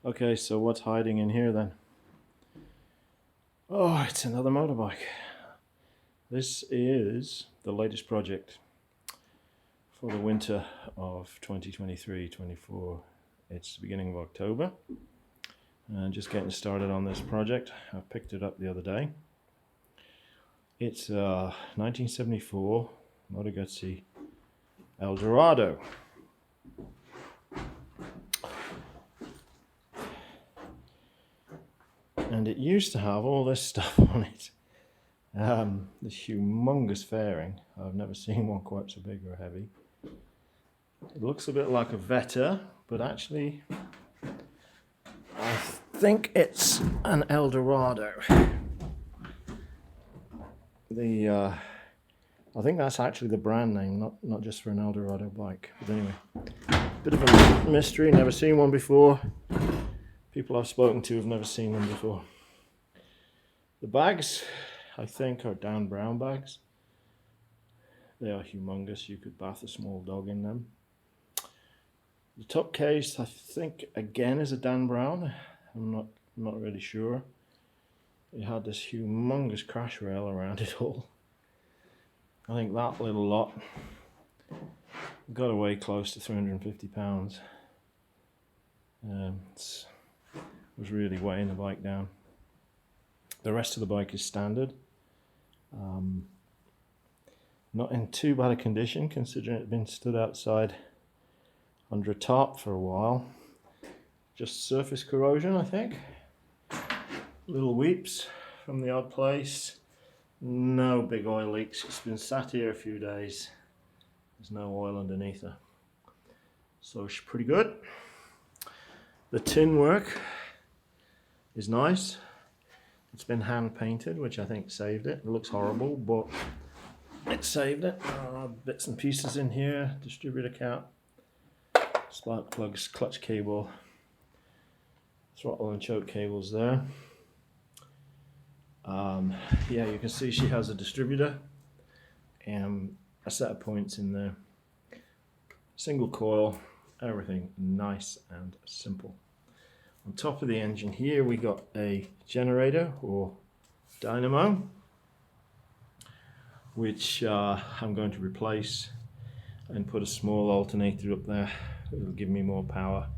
Okay, so what's hiding in here then? Oh, it's another motorbike. This is the latest project for the winter of 2023-24. It's the beginning of October. And just getting started on this project. I picked it up the other day. It's a 1974 Moto Guzzi Eldorado. And it used to have all this stuff on it. This humongous fairing. I've never seen one quite so big or heavy. It looks a bit like a Vetta, but actually I think it's an Eldorado. I think that's actually the brand name, not just for an Eldorado bike. But anyway, bit of a mystery, never seen one before. People I've spoken to have never seen them before. The bags, I think, are Dan Brown bags. They are humongous. You could bath a small dog in them. The top case, I think, again, is a Dan Brown. I'm not really sure. It had this humongous crash rail around it all. I think that little lot got away close to 350 pounds. It was really weighing the bike down. The rest of the bike is standard. Not in too bad a condition considering it had been stood outside under a tarp for a while. Just surface corrosion, I think. Little weeps from the odd place. No big oil leaks. It's been sat here a few days. There's no oil underneath her. So she's pretty good. The tin work is nice. It's been hand painted, which I think saved it. It looks horrible, but it saved it. Bits and pieces in here, distributor cap, spark plugs, clutch cable, throttle and choke cables there. Yeah, you can see she has a distributor and a set of points in there. Single coil, everything nice and simple. On top of the engine here we got a generator or dynamo, which I'm going to replace and put a small alternator up there. It'll give me more power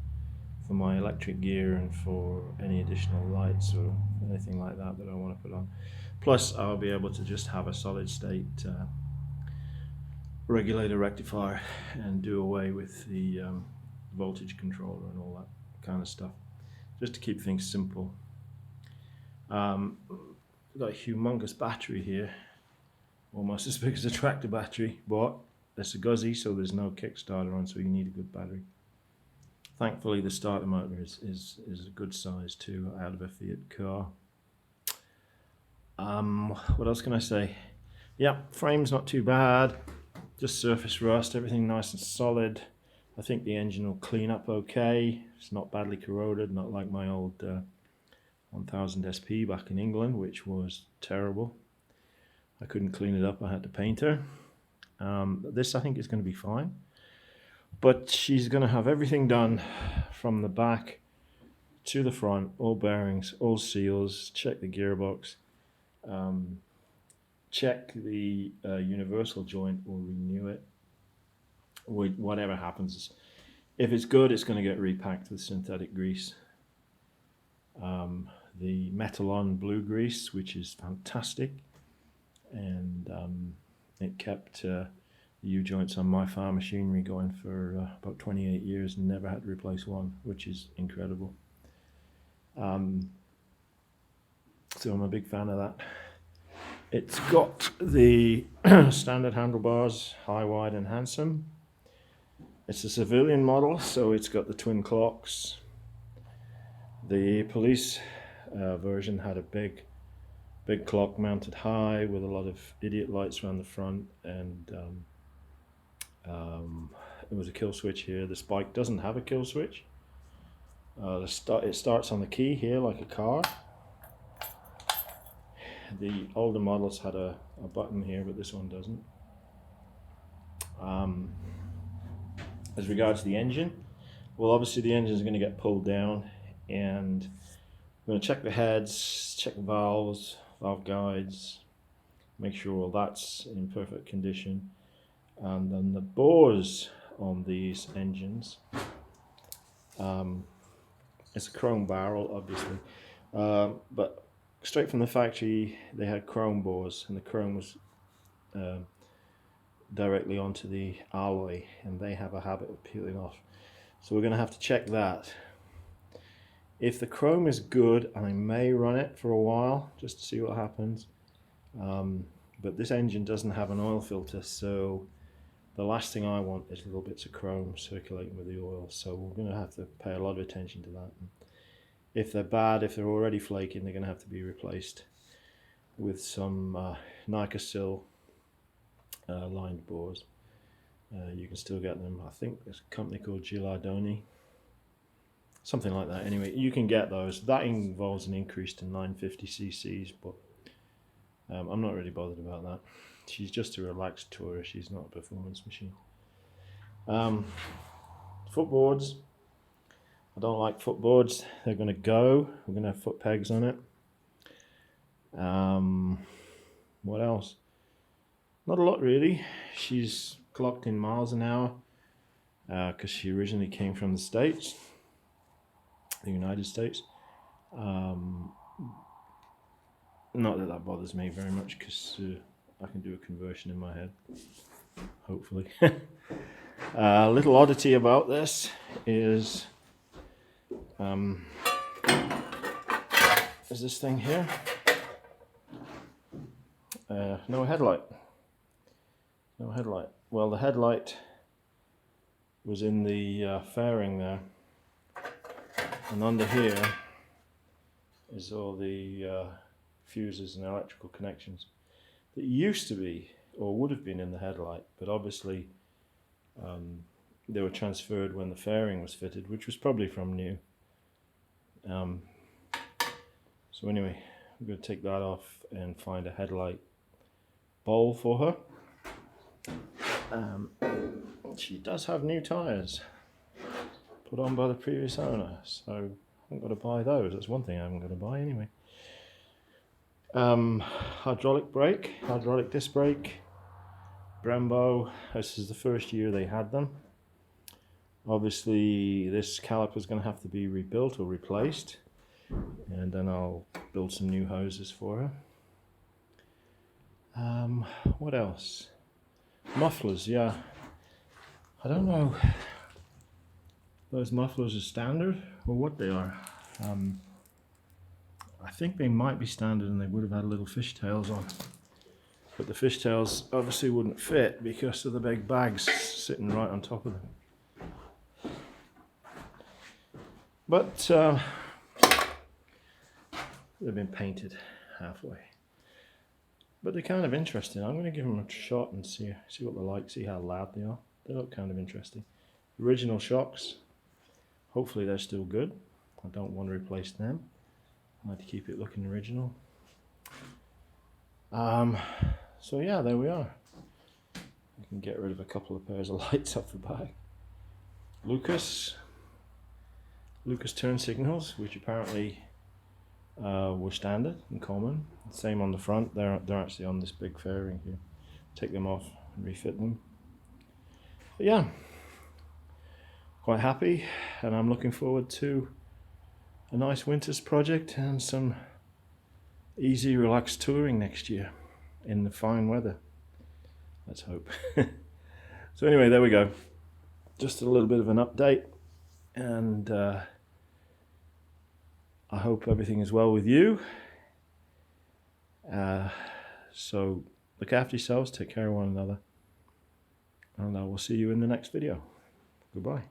for my electric gear and for any additional lights or anything like that I want to put on. Plus I'll be able to just have a solid state regulator rectifier and do away with the voltage controller and all that kind of stuff, just to keep things simple. We've got a humongous battery here, almost as big as a tractor battery, but it's a Guzzi, so there's no Kickstarter on, so you need a good battery. Thankfully the starter motor is a good size too, out of a Fiat car. What else can I say? Yeah, frame's not too bad, just surface rust, everything nice and solid. I think the engine will clean up okay. It's not badly corroded, not like my old 1000 SP back in England, which was terrible. I couldn't clean it up, I had to paint her. This I think is going to be fine. But she's going to have everything done from the back to the front, all bearings, all seals, check the gearbox, check the universal joint or renew it. Whatever happens, if it's good, it's going to get repacked with synthetic grease. The Metalon blue grease, which is fantastic, and it kept the U-joints on my farm machinery going for about 28 years and never had to replace one, which is incredible. So I'm a big fan of that. It's got the standard handlebars, high, wide and handsome. It's a civilian model, so it's got the twin clocks. The police version had a big clock mounted high with a lot of idiot lights around the front, and there was a kill switch here. This bike doesn't have a kill switch. It starts on the key here like a car. The older models had a button here, but this one doesn't. As regards the engine, well, obviously the engine is going to get pulled down and we're going to check the heads, check the valves, valve guides, make sure all that's in perfect condition, and then the bores on these engines. It's a chrome barrel, obviously, but straight from the factory they had chrome bores, and the chrome was directly onto the alloy, and they have a habit of peeling off. So we're going to have to check that. If the chrome is good, I may run it for a while just to see what happens. But this engine doesn't have an oil filter, so the last thing I want is little bits of chrome circulating with the oil. So we're going to have to pay a lot of attention to that. If they're bad, if they're already flaking, they're going to have to be replaced with some Nicosil lined bores. You can still get them. I think there's a company called Gilardoni, something like that. Anyway, you can get those. That involves an increase to 950 cc's, but I'm not really bothered about that. She's just a relaxed tourer. She's not a performance machine. Footboards. I don't like footboards. They're going to go. We're going to have foot pegs on it. What else? Not a lot really. She's clocked in miles an hour because she originally came from the States, the United States. Not that that bothers me very much, because I can do a conversion in my head, hopefully. A little oddity about this is this thing here. No headlight. No headlight. Well, the headlight was in the fairing there, and under here is all the fuses and electrical connections that used to be or would have been in the headlight, but obviously they were transferred when the fairing was fitted, which was probably from new. So anyway, I'm going to take that off and find a headlight bowl for her. She does have new tyres put on by the previous owner, so I haven't got to buy those. That's one thing I haven't got to buy anyway. Hydraulic disc brake, Brembo. This is the first year they had them. Obviously this caliper is going to have to be rebuilt or replaced, and then I'll build some new hoses for her. What else? Mufflers, yeah. I don't know if those mufflers are standard or what they are. I think they might be standard, and they would have had little fishtails on, but the fishtails obviously wouldn't fit because of the big bags sitting right on top of them. But they've been painted halfway. But they're kind of interesting. I'm going to give them a shot and see what they're like, see how loud they are. They look kind of interesting. Original shocks, hopefully they're still good. I don't want to replace them. I like to keep it looking original. So yeah, there we are. I can get rid of a couple of pairs of lights off the back. Lucas turn signals, which apparently were standard and common. Same on the front. They're actually on this big fairing here. Take them off and refit them. But yeah, quite happy, and I'm looking forward to a nice winter's project and some easy, relaxed touring next year in the fine weather. Let's hope. So anyway, there we go. Just a little bit of an update, and I hope everything is well with you. So look after yourselves, take care of one another, and I will see you in the next video. Goodbye.